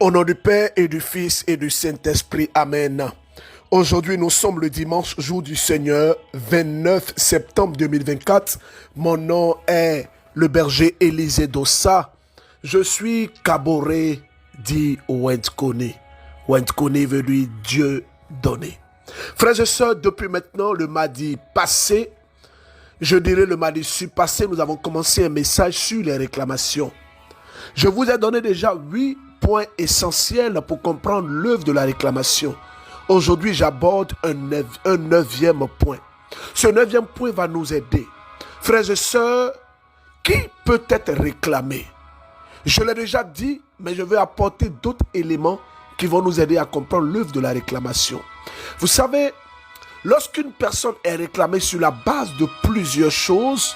Au nom du Père et du Fils et du Saint-Esprit. Amen. Aujourd'hui, nous sommes le dimanche, jour du Seigneur, 29 septembre 2024. Mon nom est le berger Élisée Dossa. Je suis Kaboré dit Wendkone. Wendkone veut dire Dieu donné. Frères et sœurs, depuis maintenant le mardi passé, je dirais le mardi passé, nous avons commencé un message sur les réclamations. Je vous ai donné déjà 8 points essentiels pour comprendre l'œuvre de la réclamation. Aujourd'hui, j'aborde un 9e point. Ce 9e point va nous aider. Frères et sœurs, qui peut être réclamé? Je l'ai déjà dit, mais je vais apporter d'autres éléments qui vont nous aider à comprendre l'œuvre de la réclamation. Vous savez, lorsqu'une personne est réclamée sur la base de plusieurs choses,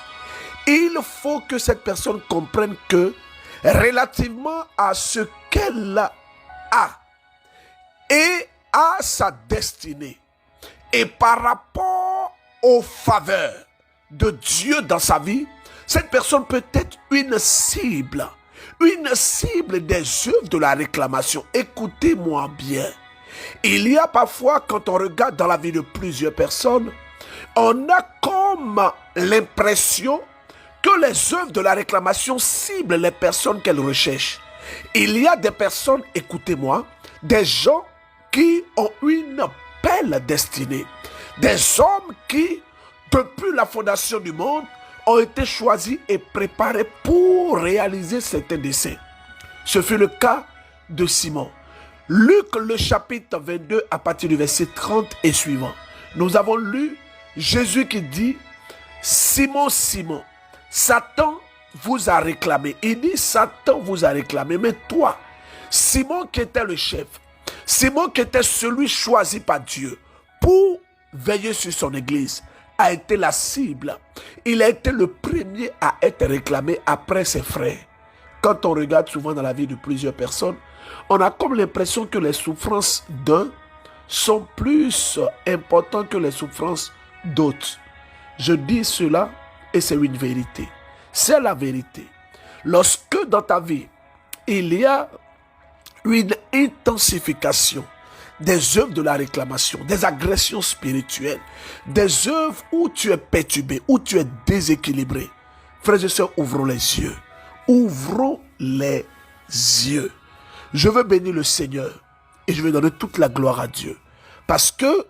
il faut que cette personne comprenne que relativement à ce qu'elle a et à sa destinée et par rapport aux faveurs de Dieu dans sa vie, cette personne peut être une cible des œuvres de la réclamation. Écoutez-moi bien. Il y a parfois, quand on regarde dans la vie de plusieurs personnes, on a comme l'impression que les œuvres de la réclamation ciblent les personnes qu'elles recherchent. Il y a des personnes, écoutez-moi, des gens qui ont une belle destinée. Des hommes qui, depuis la fondation du monde, ont été choisis et préparés pour réaliser certains desseins. Ce fut le cas de Simon. Luc, le chapitre 22, à partir du verset 30 et suivant. Nous avons lu Jésus qui dit « Simon, Simon, Satan vous a réclamé. » Il dit « Satan vous a réclamé. » Mais toi, Simon qui était le chef, Simon qui était celui choisi par Dieu pour veiller sur son église, a été la cible. Il a été le premier à être réclamé après ses frères. Quand on regarde souvent dans la vie de plusieurs personnes, on a comme l'impression que les souffrances d'un sont plus importantes que les souffrances d'autres. Je dis cela et c'est une vérité. C'est la vérité. Lorsque dans ta vie, il y a une intensification des œuvres de la réclamation, des agressions spirituelles, des œuvres où tu es perturbé, où tu es déséquilibré. Frères et sœurs, ouvrons les yeux. Ouvrons les yeux. Je veux bénir le Seigneur et je vais donner toute la gloire à Dieu. Parce que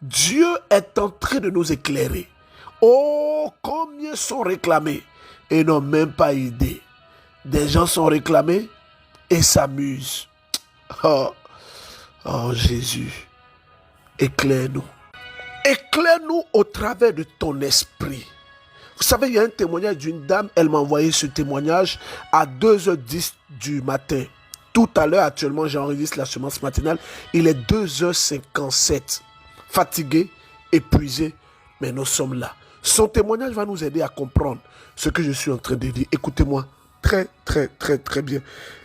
Dieu est en train de nous éclairer. Oh, combien sont réclamés et n'ont même pas idée. Des gens sont réclamés et s'amusent. Oh, Jésus, éclaire-nous. Éclaire-nous au travers de ton esprit. Vous savez, il y a un témoignage d'une dame, elle m'a envoyé ce témoignage à 2h10 du matin. Tout à l'heure, actuellement, j'enregistre la semence matinale, il est 2h57. Fatigué, épuisé, mais nous sommes là. Son témoignage va nous aider à comprendre ce que je suis en train de dire. Écoutez-moi très bien.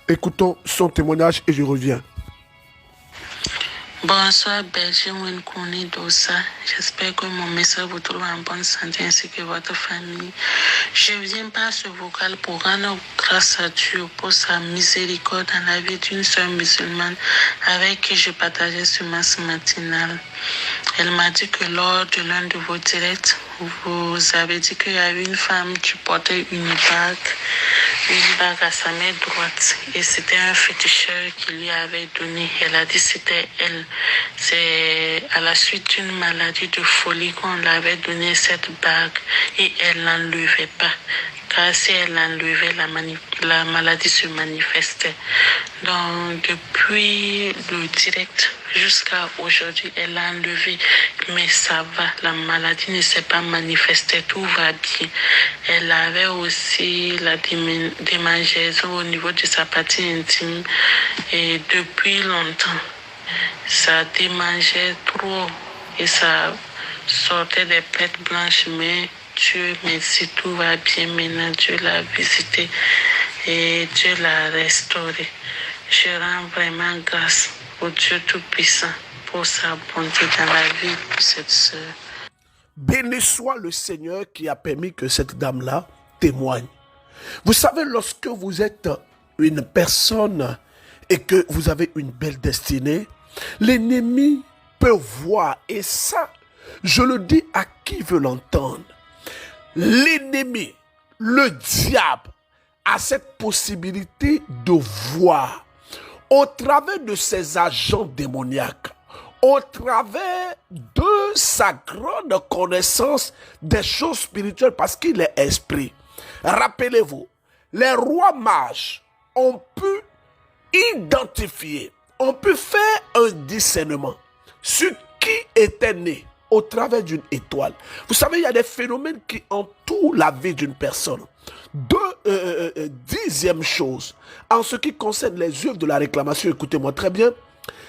Écoutons son témoignage et je reviens. Bonsoir, berger Wendkone Dossa. J'espère que mon message vous trouve en bonne santé ainsi que votre famille. Je viens par ce vocal pour rendre grâce à Dieu pour sa miséricorde dans la vie d'une sœur musulmane avec qui je partageais ce masse matinal. Elle m'a dit que lors de l'un de vos directs, vous avez dit qu'il y avait une femme qui portait une bague à sa main droite et c'était un féticheur qui lui avait donné. Elle a dit que c'était elle. C'est à la suite d'une maladie de folie qu'on l'avait donné cette bague et elle n'enlevait pas. Car si elle l'enlevait, la maladie se manifestait. Donc, depuis le direct jusqu'à aujourd'hui, elle l'a enlevé. Mais ça va, la maladie ne s'est pas manifestée, tout va bien. Elle avait aussi la démangeaison au niveau de sa partie intime et depuis longtemps. Ça démangeait trop et ça sortait des plaies blanches, mais Dieu merci, tout va bien maintenant. Dieu l'a visité et Dieu l'a restauré. Je rends vraiment grâce au Dieu Tout-Puissant pour sa bonté dans la vie de cette sœur. Béni soit le Seigneur qui a permis que cette dame-là témoigne. Vous savez, lorsque vous êtes une personne et que vous avez une belle destinée, l'ennemi peut voir, et ça, je le dis à qui veut l'entendre, l'ennemi, le diable, a cette possibilité de voir au travers de ses agents démoniaques, au travers de sa grande connaissance des choses spirituelles, parce qu'il est esprit. Rappelez-vous, les rois mages ont pu identifier, ont pu faire un discernement sur qui était né au travers d'une étoile. Vous savez, il y a des phénomènes qui entourent la vie d'une personne. Dixième chose, en ce qui concerne les œuvres de la réclamation, écoutez-moi très bien,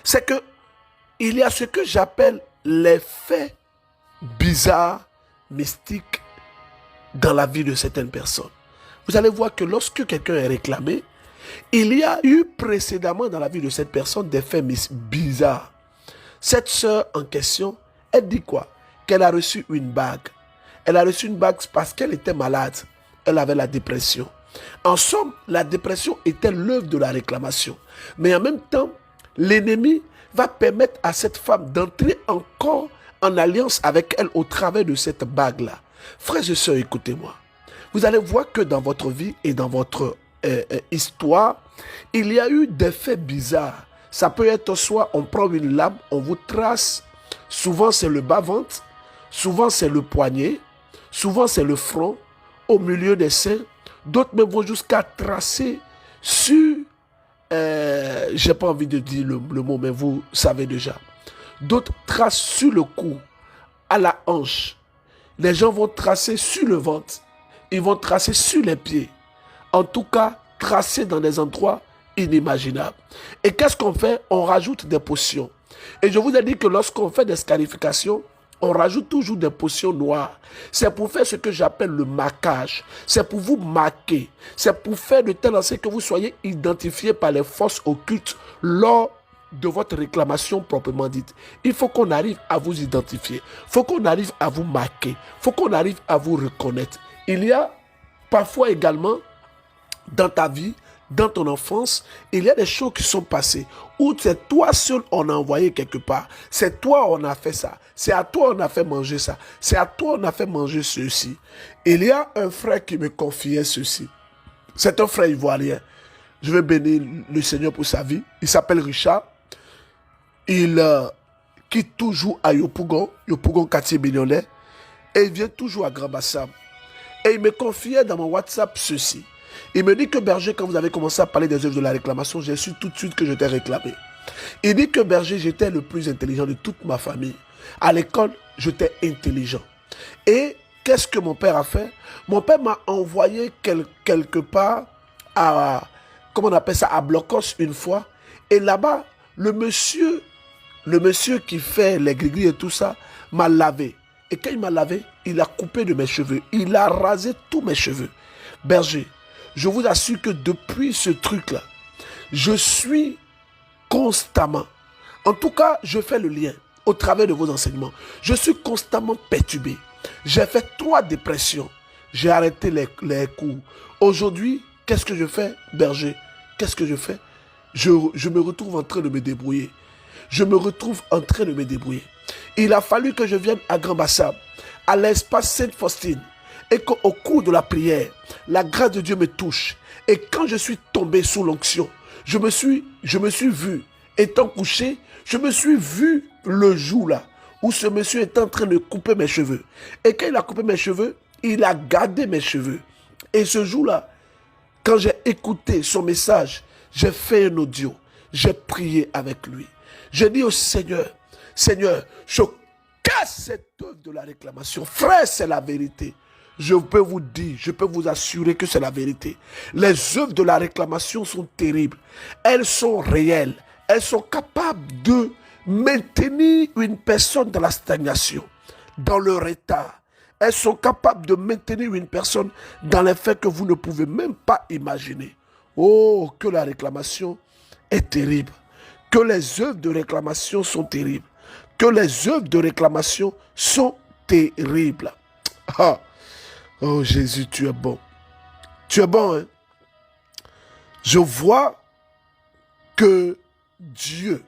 c'est que il y a ce que j'appelle les faits bizarres, mystiques dans la vie de certaines personnes. Vous allez voir que lorsque quelqu'un est réclamé, il y a eu précédemment dans la vie de cette personne des faits bizarres. Cette sœur en question, elle dit quoi? Qu'elle a reçu une bague. Elle a reçu une bague parce qu'elle était malade. Elle avait la dépression. En somme, la dépression était l'œuvre de la réclamation. Mais en même temps, l'ennemi va permettre à cette femme d'entrer encore en alliance avec elle au travers de cette bague-là. Frères et sœurs, écoutez-moi. Vous allez voir que dans votre vie et dans votre histoire, il y a eu des faits bizarres. Ça peut être soit on prend une lame, on vous trace. Souvent c'est le bas-ventre, souvent c'est le poignet, souvent c'est le front, au milieu des seins. D'autres même vont jusqu'à tracer sur, j'ai pas envie de dire le mot, mais vous savez déjà. D'autres tracent sur le cou, à la hanche. Les gens vont tracer sur le ventre. Ils vont tracer sur les pieds. En tout cas, tracer dans des endroits inimaginables. Et qu'est-ce qu'on fait? On rajoute des potions. Et je vous ai dit que lorsqu'on fait des scarifications, on rajoute toujours des potions noires. C'est pour faire ce que j'appelle le marquage. C'est pour vous marquer. C'est pour faire de telle sorte que vous soyez identifié par les forces occultes lors de votre réclamation proprement dite. Il faut qu'on arrive à vous identifier. Il faut qu'on arrive à vous marquer. Il faut qu'on arrive à vous reconnaître. Il y a parfois également dans ta vie, dans ton enfance, il y a des choses qui sont passées où c'est toi seul on a envoyé quelque part. C'est toi on a fait ça. C'est à toi on a fait manger ça. C'est à toi on a fait manger ceci. Il y a un frère qui me confiait ceci. C'est un frère ivoirien. Je vais bénir le Seigneur pour sa vie. Il s'appelle Richard. Il quitte toujours à Yopougon quartier millionnaire. Et il vient toujours à Grand Bassam. Et il me confiait dans mon WhatsApp ceci. Il me dit que Berger, quand vous avez commencé à parler des œuvres de la réclamation, j'ai su tout de suite que je t'ai réclamé. Il dit que Berger, j'étais le plus intelligent de toute ma famille. À l'école, j'étais intelligent. Et qu'est-ce que mon père a fait? Mon père m'a envoyé quelque part à, comment on appelle ça, à Blocos une fois. Et là-bas, le monsieur qui fait les gris-gris et tout ça, m'a lavé. Et quand il m'a lavé, il a coupé de mes cheveux. Il a rasé tous mes cheveux. Berger, je vous assure que depuis ce truc-là, je suis constamment, en tout cas, je fais le lien au travers de vos enseignements. Je suis constamment perturbé. J'ai fait 3 dépressions. J'ai arrêté les cours. Aujourd'hui, qu'est-ce que je fais, Berger? Qu'est-ce que je fais? Je me retrouve en train de me débrouiller. Il a fallu que je vienne à Grand Bassam, à l'espace Sainte-Faustine, et qu'au cours de la prière, la grâce de Dieu me touche. Et quand je suis tombé sous l'onction, je me suis vu, étant couché, je me suis vu le jour là, où ce monsieur est en train de couper mes cheveux. Et quand il a coupé mes cheveux, il a gardé mes cheveux. Et ce jour-là, quand j'ai écouté son message, j'ai fait un audio, j'ai prié avec lui. J'ai dit au Seigneur, Seigneur, je casse cette œuvre de la réclamation. Frère, c'est la vérité. Je peux vous dire, je peux vous assurer que c'est la vérité. Les œuvres de la réclamation sont terribles. Elles sont réelles. Elles sont capables de maintenir une personne dans la stagnation, dans leur état. Elles sont capables de maintenir une personne dans les faits que vous ne pouvez même pas imaginer. Oh, que la réclamation est terrible. Que les œuvres de réclamation sont terribles. Que les œuvres de réclamation sont terribles. Ah. Oh Jésus, tu es bon. Tu es bon, hein? Je vois que Dieu,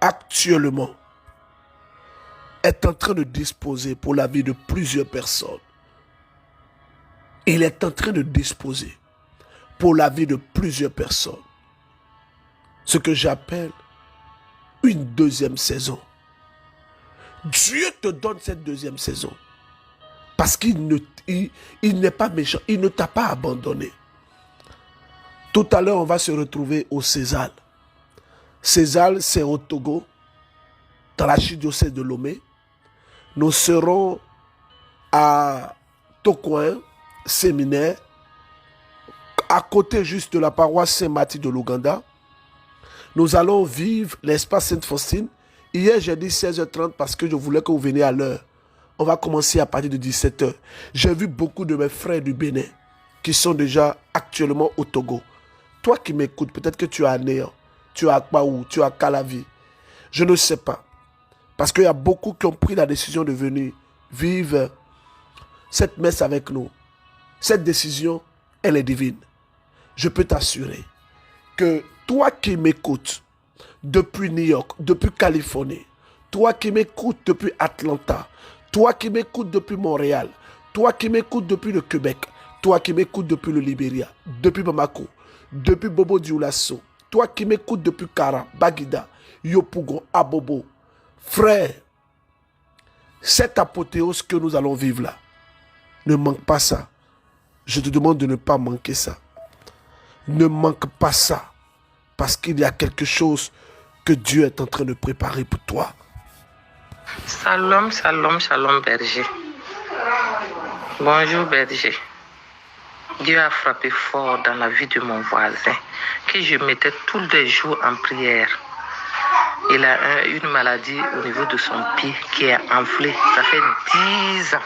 actuellement, est en train de disposer pour la vie de plusieurs personnes. Il est en train de disposer pour la vie de plusieurs personnes ce que j'appelle une deuxième saison. Dieu te donne cette deuxième saison parce qu'il n'est pas méchant, il ne t'a pas abandonné. Tout à l'heure, on va se retrouver au César. César, c'est au Togo, dans l'archidiocèse de Lomé. Nous serons à Tokoin, séminaire, à côté juste de la paroisse Saint-Martin de l'Ouganda. Nous allons vivre l'espace Sainte-Faustine. Hier, j'ai dit 16h30 parce que je voulais que vous veniez à l'heure. On va commencer à partir de 17h. J'ai vu beaucoup de mes frères du Bénin qui sont déjà actuellement au Togo. Toi qui m'écoutes, peut-être que tu es à Néant, tu es à Akbaou, tu es à Calavi. Je ne sais pas. Parce qu'il y a beaucoup qui ont pris la décision de venir vivre cette messe avec nous. Cette décision, elle est divine. Je peux t'assurer que toi qui m'écoutes depuis New York, depuis Californie, toi qui m'écoutes depuis Atlanta, toi qui m'écoutes depuis Montréal, toi qui m'écoutes depuis le Québec, toi qui m'écoutes depuis le Libéria, depuis Bamako, depuis Bobo Dioulasso, toi qui m'écoutes depuis Kara, Baguida, Yopougon, Abobo, frère, cette apothéose que nous allons vivre là, ne manque pas ça. Je te demande de ne pas manquer ça. Ne manque pas ça. Parce qu'il y a quelque chose que Dieu est en train de préparer pour toi. Shalom, shalom, shalom, berger. Bonjour, berger. Dieu a frappé fort dans la vie de mon voisin, que je mettais tous les jours en prière. Il a une maladie au niveau de son pied qui est enflé. Ça fait 10 ans.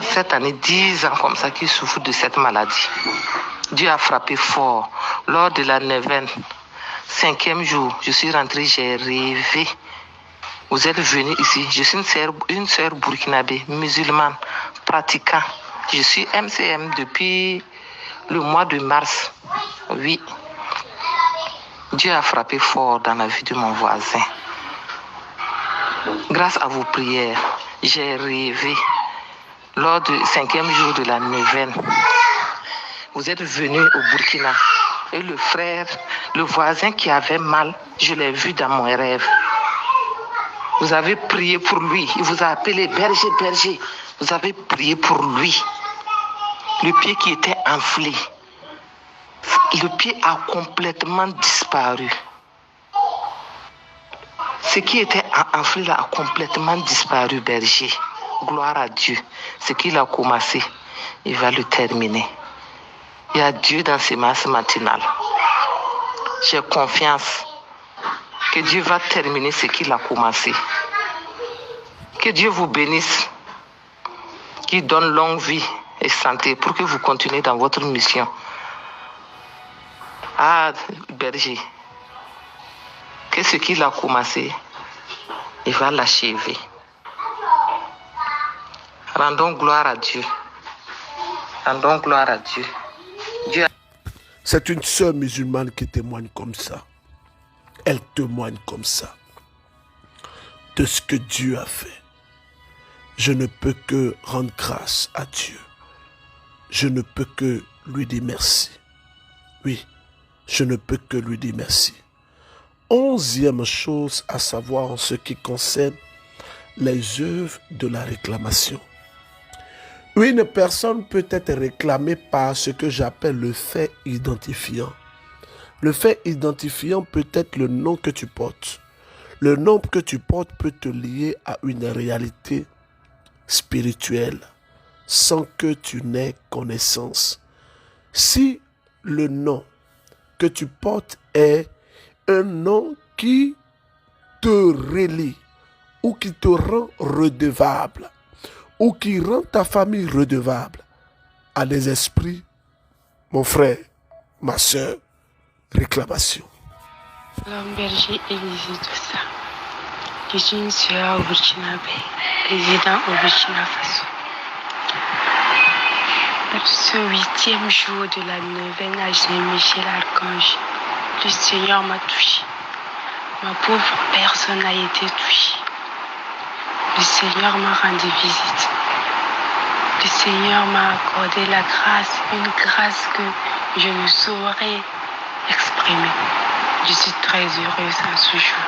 Cette année, 10 ans comme ça qu'il souffre de cette maladie. Dieu a frappé fort. Lors de la 9e, 5e jour, je suis rentré, j'ai rêvé. Vous êtes venus ici. Je suis une sœur burkinabé, musulmane, pratiquant. Je suis MCM depuis le mois de mars. Oui. Dieu a frappé fort dans la vie de mon voisin. Grâce à vos prières, j'ai rêvé. Lors du 5e jour de la 9e, vous êtes venu au Burkina. Et le frère, le voisin qui avait mal, je l'ai vu dans mon rêve. Vous avez prié pour lui. Il vous a appelé berger, berger. Vous avez prié pour lui. Le pied qui était enflé. Le pied a complètement disparu. Ce qui était enflé là a complètement disparu, berger. Gloire à Dieu. Ce qu'il a commencé, il va le terminer. Il y a Dieu dans ces masses matinales. J'ai confiance que Dieu va terminer ce qu'il a commencé. Que Dieu vous bénisse, qu'il donne longue vie et santé pour que vous continuez dans votre mission. Ah, berger, que ce qu'il a commencé, il va l'achever. Rendons gloire à Dieu. Rendons gloire à Dieu. C'est une sœur musulmane qui témoigne comme ça. Elle témoigne comme ça de ce que Dieu a fait. Je ne peux que rendre grâce à Dieu. Je ne peux que lui dire merci. Oui, je ne peux que lui dire merci. 11e chose à savoir en ce qui concerne les œuvres de la réclamation. Une personne peut être réclamée par ce que j'appelle le fait identifiant. Le fait identifiant peut être le nom que tu portes. Le nom que tu portes peut te lier à une réalité spirituelle sans que tu n'aies connaissance. Si le nom que tu portes est un nom qui te relie ou qui te rend redevable ou qui rend ta famille redevable à des esprits, mon frère, ma soeur, réclamation. L'homme berger Élisée de ça. Je suis une sœur au Burkina Faso, résident au Burkina Faso. Ce 8e jour de la neuvaine à Saint-Michel Archange, le Seigneur m'a touché. Ma pauvre personne a été touchée. Le Seigneur m'a rendu visite. Le Seigneur m'a accordé la grâce, une grâce que je ne saurais exprimer. Je suis très heureuse à ce jour.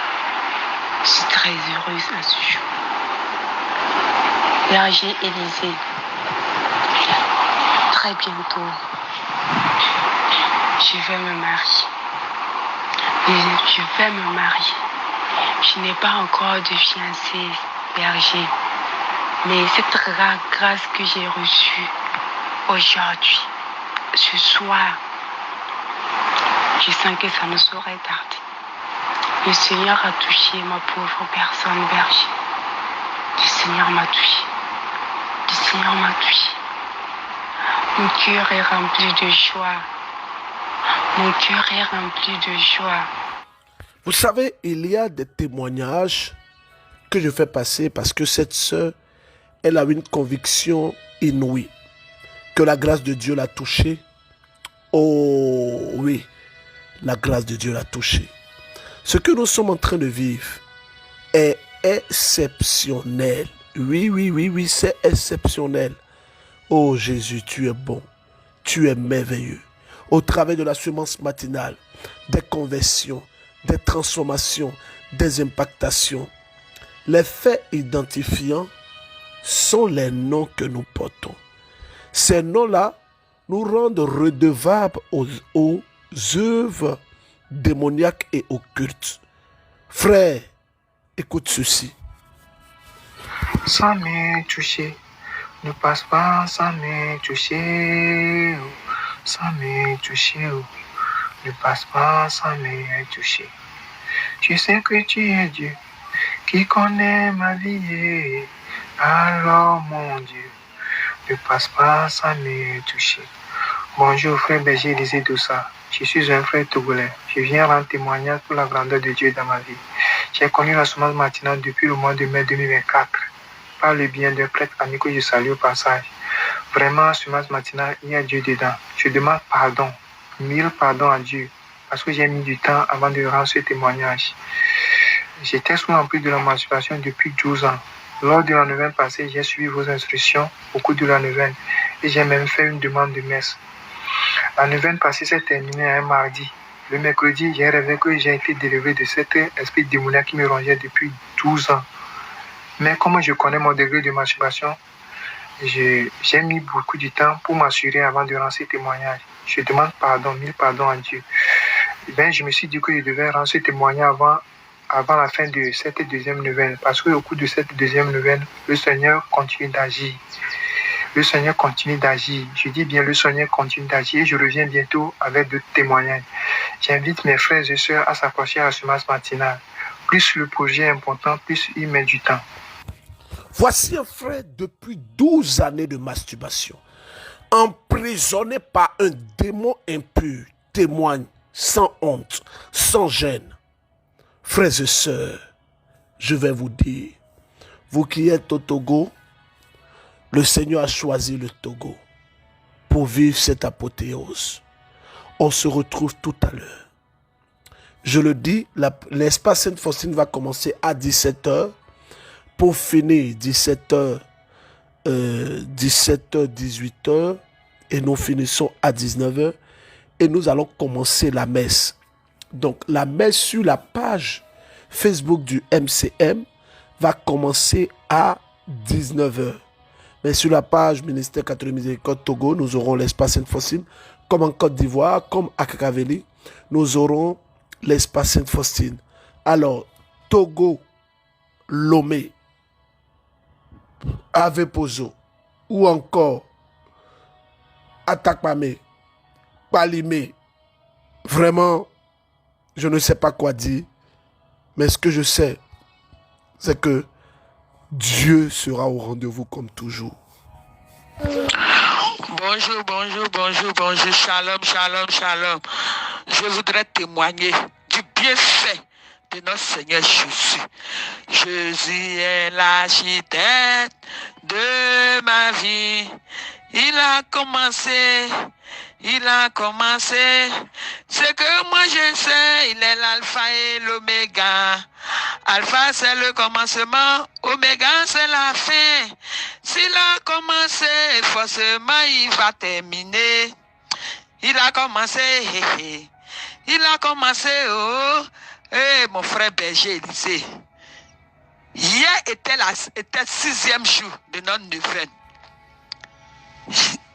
Je suis très heureuse à ce jour. Berger Élysée, très bientôt, je vais me marier. Je vais me marier. Je n'ai pas encore de fiancé, berger. Mais cette rare grâce que j'ai reçue aujourd'hui, ce soir, je sens que ça ne saurait tarder. Le Seigneur a touché ma pauvre personne, berger. Le Seigneur m'a touché. Le Seigneur m'a touché. Mon cœur est rempli de joie. Mon cœur est rempli de joie. Vous savez, il y a des témoignages que je fais passer parce que cette sœur, elle a une conviction inouïe que la grâce de Dieu l'a touchée. Oh oui, la grâce de Dieu l'a touchée. Ce que nous sommes en train de vivre est exceptionnel. Oui, c'est exceptionnel. Oh Jésus, tu es bon, tu es merveilleux. Au travers de la semence matinale, des conversions, des transformations, des impactations, les faits identifiants sont les noms que nous portons. Ces noms-là nous rendent redevables aux œuvres démoniaques et occultes. Frère, écoute ceci. Sans me toucher, ne passe pas sans me toucher. Sans me toucher, ne passe pas sans me toucher. Tu sais que tu es Dieu, qui connaît ma vie. Alors mon Dieu, ne passe pas sans me toucher. Bonjour frère Berger Élysée Doussa. Je suis un frère togolais. Je viens rendre témoignage pour la grandeur de Dieu dans ma vie. J'ai connu la semence matinale depuis le mois de mai 2024. Par le bien d'un prêtre ami que je salue au passage. Vraiment, semence matinale, il y a Dieu dedans. Je demande pardon, 1000 pardons à Dieu, parce que j'ai mis du temps avant de rendre ce témoignage. J'étais sous l'emprise de la masturbation depuis 12 ans. Lors de la neuvaine passée, j'ai suivi vos instructions au cours de la neuvaine et j'ai même fait une demande de messe. La neuvaine passée s'est terminée un mardi. Le mercredi, j'ai rêvé que j'ai été délivré de cet esprit démoniaque qui me rongeait depuis 12 ans. Mais comme je connais mon degré de masturbation, j'ai mis beaucoup de temps pour m'assurer avant de rendre ce témoignage. Je demande pardon, 1000 pardons à Dieu. Je me suis dit que je devais rendre ce témoignage avant la fin de cette deuxième neuvaine. Parce qu'au cours de cette deuxième neuvaine, le Seigneur continue d'agir. Le Seigneur continue d'agir. Je dis bien, le Seigneur continue d'agir et je reviens bientôt avec d'autres témoignages. J'invite mes frères et sœurs à s'approcher à la semence matinale. Plus le projet est important, plus il met du temps. Voici un frère depuis 12 années de masturbation, emprisonné par un démon impur, témoigne sans honte, sans gêne. Frères et sœurs, je vais vous dire, vous qui êtes au Togo, le Seigneur a choisi le Togo pour vivre cette apothéose. On se retrouve tout à l'heure. Je le dis, l'espace Sainte-Faustine va commencer à 17h pour finir 17h, 18h et nous finissons à 19h et nous allons commencer la messe. Donc la messe sur la page Facebook du MCM va commencer à 19h. Mais sur la page Ministère catholique Miséricorde Togo, nous aurons l'espace Sainte-Faustine. Comme en Côte d'Ivoire, comme à Kakaveli, nous aurons l'espace Sainte-Faustine. Alors, Togo, Lomé, Avepozo, ou encore Atakpame, Palimé, vraiment, je ne sais pas quoi dire, mais ce que je sais, c'est que Dieu sera au rendez-vous comme toujours. Bonjour, shalom. Je voudrais témoigner du bienfait de notre Seigneur Jésus. Jésus est l'architecte de ma vie. Il a commencé. Il a commencé. Ce que moi je sais, il est l'alpha et l'oméga. Alpha c'est le commencement, oméga c'est la fin. S'il a commencé, forcément il va terminer. Il a commencé, il a commencé, oh, mon frère berger Élysée. Hier était le 6e jour de notre neuvaine.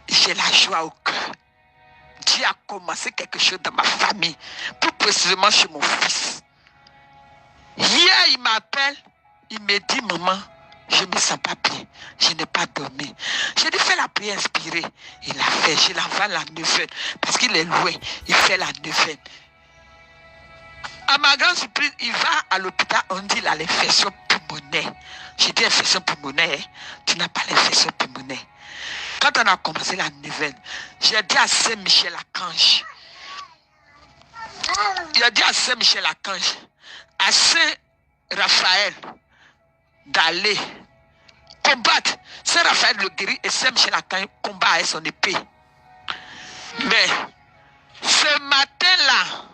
J'ai la joie au cœur. Dieu a commencé quelque chose dans ma famille, plus précisément chez mon fils. Hier, il m'appelle, il me dit, maman, je ne me sens pas bien, je n'ai pas dormi. J'ai dit, fais la prière inspirée. Il a fait, je l'envoie la neuvaine, parce qu'il est loin, il fait la neuvaine. À ma grande surprise, il va à l'hôpital, on dit, il a l'infection pulmonaire. J'ai dit, infection pulmonaire, tu n'as pas l'infection pulmonaire. Quand on a commencé la nouvelle, j'ai dit à Saint-Michel-Archange, à Saint-Raphaël, d'aller combattre. Saint-Raphaël le guérit et Saint-Michel-Archange combat avec son épée. Mais ce matin-là,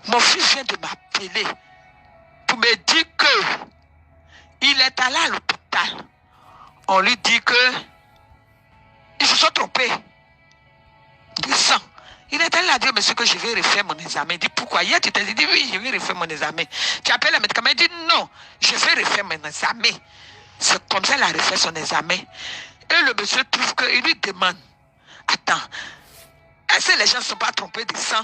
mon fils vient de m'appeler pour me dire que il est allé à l'hôpital. On lui dit que ils se sont trompés de sang. Il est allé à dire, monsieur, que je vais refaire mon examen. Il dit, pourquoi? Hier, tu t'es dit, oui, je vais refaire mon examen. Tu appelles le médicament, il dit, non, je vais refaire mon examen. C'est comme ça qu'il a refait son examen. Et le monsieur trouve qu'il lui demande, attends, est-ce que les gens ne sont pas trompés de sang?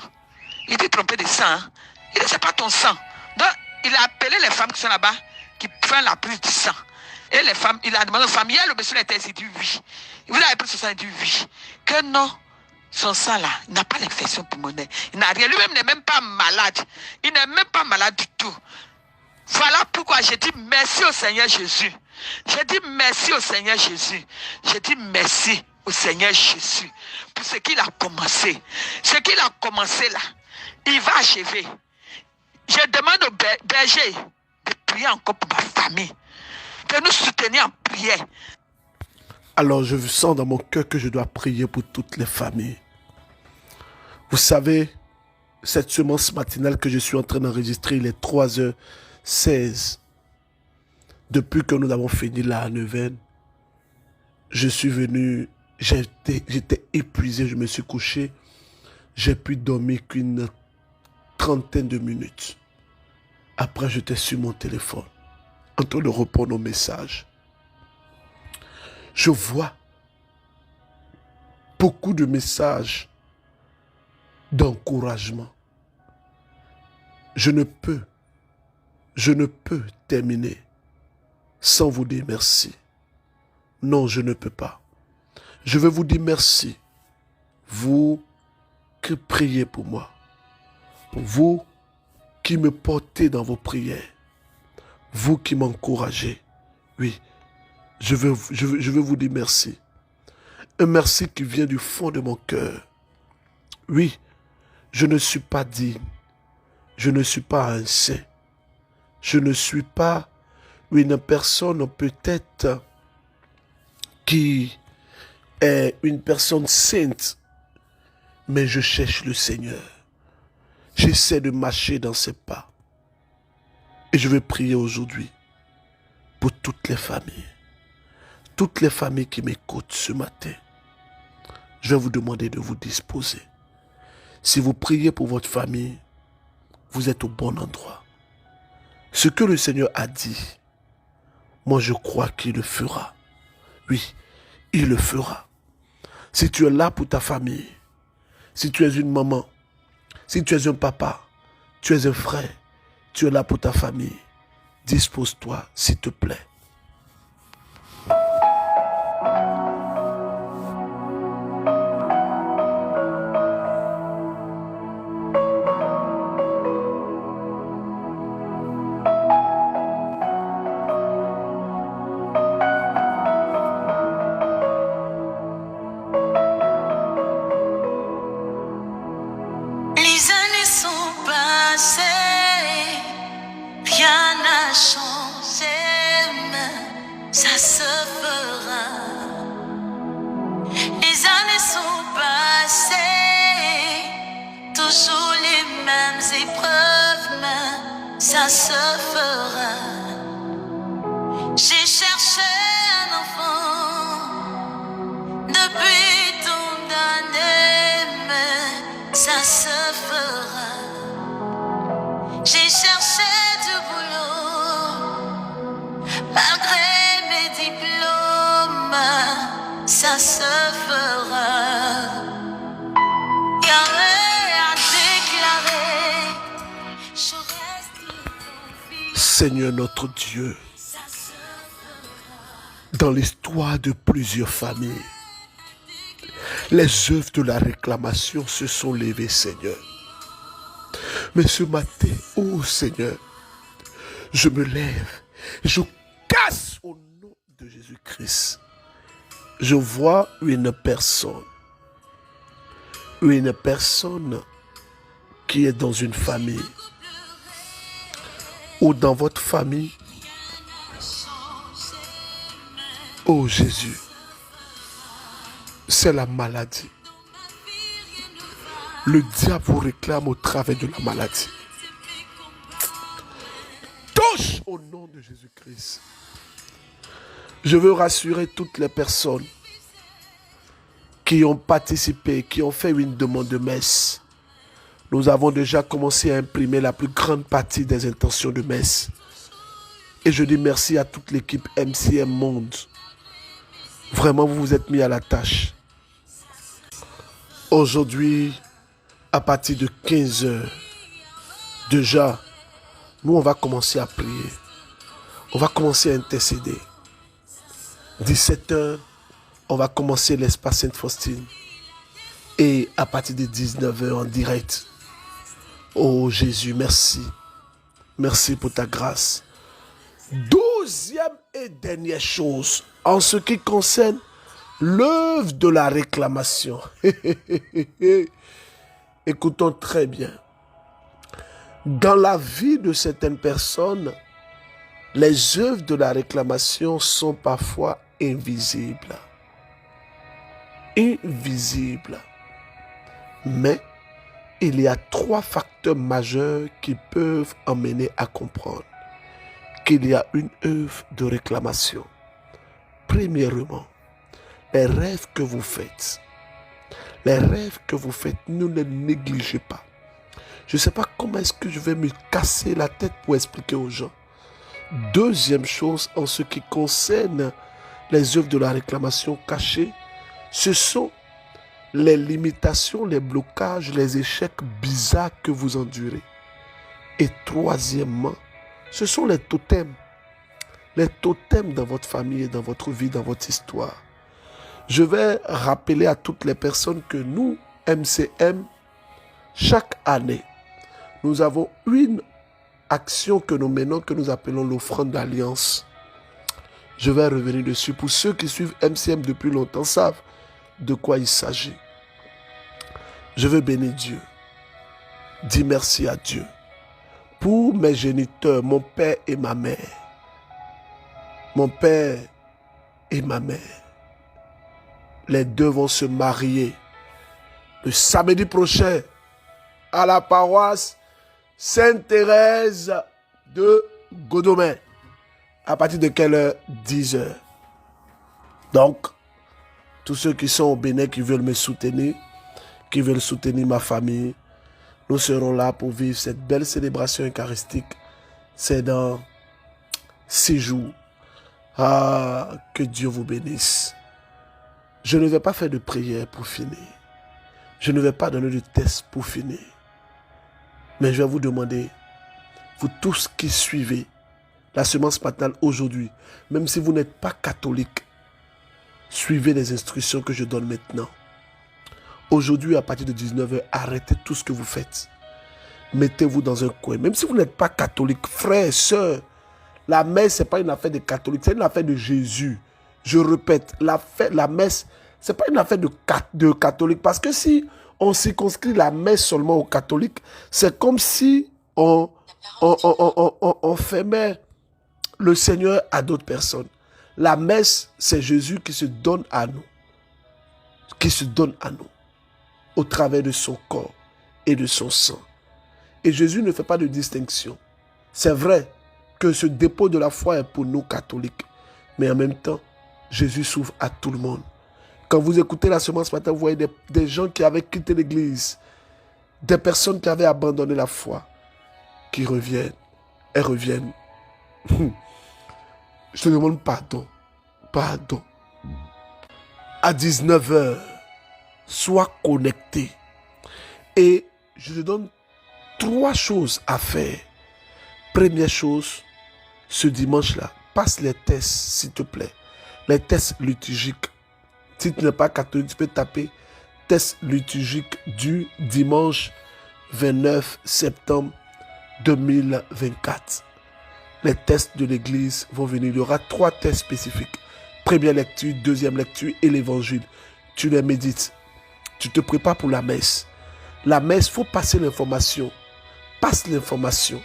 Il dit, trompé de sang. Hein? Il dit, c'est pas ton sang. Donc, il a appelé les femmes qui sont là-bas, qui prennent la prise du sang. Et les femmes, il a demandé aux femmes, hier, le monsieur était ici, il dit oui. Vous avez pris son sang, il dit oui. Que non, son sang là, il n'a pas l'infection pulmonaire. Il n'a rien. Lui-même n'est même pas malade. Il n'est même pas malade du tout. Voilà pourquoi j'ai dit merci au Seigneur Jésus. J'ai dit merci au Seigneur Jésus. J'ai dit merci au Seigneur Jésus pour ce qu'il a commencé. Ce qu'il a commencé là, il va achever. Je demande au berger de prier encore pour ma famille, de nous soutenir en prière. Alors je sens dans mon cœur que je dois prier pour toutes les familles. Vous savez, cette semence matinale que je suis en train d'enregistrer, il est 3h16. Depuis que nous avons fini la neuvaine, je suis venu, j'étais épuisé, je me suis couché. J'ai pu dormir qu'une trentaine de minutes. Après, j'étais sur mon téléphone, en train de répondre aux messages. Je vois beaucoup de messages d'encouragement. Je ne peux terminer sans vous dire merci. Non, je ne peux pas. Je veux vous dire merci. Vous qui priez pour moi. Pour vous qui me portez dans vos prières. Vous qui m'encouragez. Oui, je veux vous dire merci. Un merci qui vient du fond de mon cœur. Oui, je ne suis pas digne. Je ne suis pas un saint. Je ne suis pas une personne peut-être qui est une personne sainte. Mais je cherche le Seigneur. J'essaie de marcher dans ses pas. Et je vais prier aujourd'hui pour toutes les familles. Toutes les familles qui m'écoutent ce matin. Je vais vous demander de vous disposer. Si vous priez pour votre famille, vous êtes au bon endroit. Ce que le Seigneur a dit, moi je crois qu'il le fera. Oui, il le fera. Si tu es là pour ta famille, si tu es une maman, si tu es un papa, tu es un frère, tu es là pour ta famille, dispose-toi s'il te plaît. Rien n'a changé. ça se fera. J'ai cherché un enfant depuis tant d'années, mais ça se fera. J'ai cherché du boulot malgré mes diplômes, ça se fera. Yahweh a déclaré, je reste ton fils. Seigneur notre Dieu, dans l'histoire de plusieurs familles, les œuvres de la réclamation se sont levées, Seigneur. Mais ce matin, oh Seigneur, je me lève, je casse au nom de Jésus-Christ. Je vois une personne qui est dans une famille ou dans votre famille. Oh Jésus, c'est la maladie. Le diable vous réclame au travers de la maladie. Touche au nom de Jésus-Christ. Je veux rassurer toutes les personnes qui ont participé, qui ont fait une demande de messe. Nous avons déjà commencé à imprimer la plus grande partie des intentions de messe. Et je dis merci à toute l'équipe MCM Monde. Vraiment, vous vous êtes mis à la tâche. Aujourd'hui, à partir de 15 h, déjà, nous, on va commencer à prier. On va commencer à intercéder. 17 h, on va commencer l'espace Sainte-Faustine. Et à partir de 19 h en direct. Oh Jésus, merci. Merci pour ta grâce. 12e et dernière chose, en ce qui concerne l'œuvre de la réclamation. Écoutons très bien. Dans la vie de certaines personnes, les œuvres de la réclamation sont parfois invisibles. Invisibles. Mais il y a 3 facteurs majeurs qui peuvent emmener à comprendre qu'il y a une œuvre de réclamation. Premièrement, les rêves que vous faites. Les rêves que vous faites, ne les négligez pas. Je ne sais pas comment est-ce que je vais me casser la tête pour expliquer aux gens. Deuxième chose, en ce qui concerne les œuvres de la réclamation cachée, ce sont les limitations, les blocages, les échecs bizarres que vous endurez. Et troisièmement, ce sont les totems. Les totems dans votre famille, dans votre vie, dans votre histoire. Je vais rappeler à toutes les personnes que nous, MCM, chaque année, nous avons une action que nous menons, que nous appelons l'offrande d'alliance. Je vais revenir dessus. Pour ceux qui suivent MCM depuis longtemps savent de quoi il s'agit. Je veux bénir Dieu. Dis merci à Dieu. Pour mes géniteurs, mon père et ma mère. Mon père et ma mère. Les deux vont se marier le samedi prochain à la paroisse Sainte-Thérèse de Godomè. À partir de quelle heure? 10 h. Donc, tous ceux qui sont au Bénin, qui veulent me soutenir, qui veulent soutenir ma famille, nous serons là pour vivre cette belle célébration eucharistique. C'est dans 6 jours. Ah, que Dieu vous bénisse. Je ne vais pas faire de prière pour finir. Je ne vais pas donner de test pour finir. Mais je vais vous demander, vous tous qui suivez la semence matinale aujourd'hui, même si vous n'êtes pas catholique, suivez les instructions que je donne maintenant. Aujourd'hui, à partir de 19 h, arrêtez tout ce que vous faites. Mettez-vous dans un coin. Même si vous n'êtes pas catholique, frères, sœurs, la messe, ce n'est pas une affaire de catholique, c'est une affaire de Jésus. Je répète, la messe, ce n'est pas une affaire de catholique. Parce que si on circonscrit la messe seulement aux catholiques, c'est comme si on fermait le Seigneur à d'autres personnes. La messe, c'est Jésus qui se donne à nous. Qui se donne à nous. Au travers de son corps et de son sang. Et Jésus ne fait pas de distinction. C'est vrai que ce dépôt de la foi est pour nous catholiques, mais en même temps, Jésus s'ouvre à tout le monde. Quand vous écoutez la semence ce matin, vous voyez des gens qui avaient quitté l'église, des personnes qui avaient abandonné la foi, qui reviennent. Elles reviennent. Je te demande pardon. Pardon. À 19h, sois connecté. Et je te donne 3 choses à faire. Première chose, ce dimanche-là, passe les tests, s'il te plaît. Les tests liturgiques. Si tu n'es pas catholique, tu peux taper test liturgique du dimanche 29 septembre 2024. Les tests de l'église vont venir. Il y aura 3 tests spécifiques. Première lecture, deuxième lecture et l'évangile. Tu les médites. Tu te prépares pour la messe. La messe, il faut passer l'information. Passe l'information.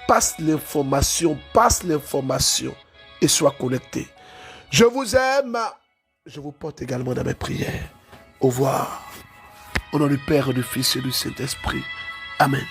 Passe l'information. Passe l'information. Et sois connecté. Je vous aime. Je vous porte également dans mes prières. Au revoir. Au nom du Père, du Fils et du Saint-Esprit. Amen.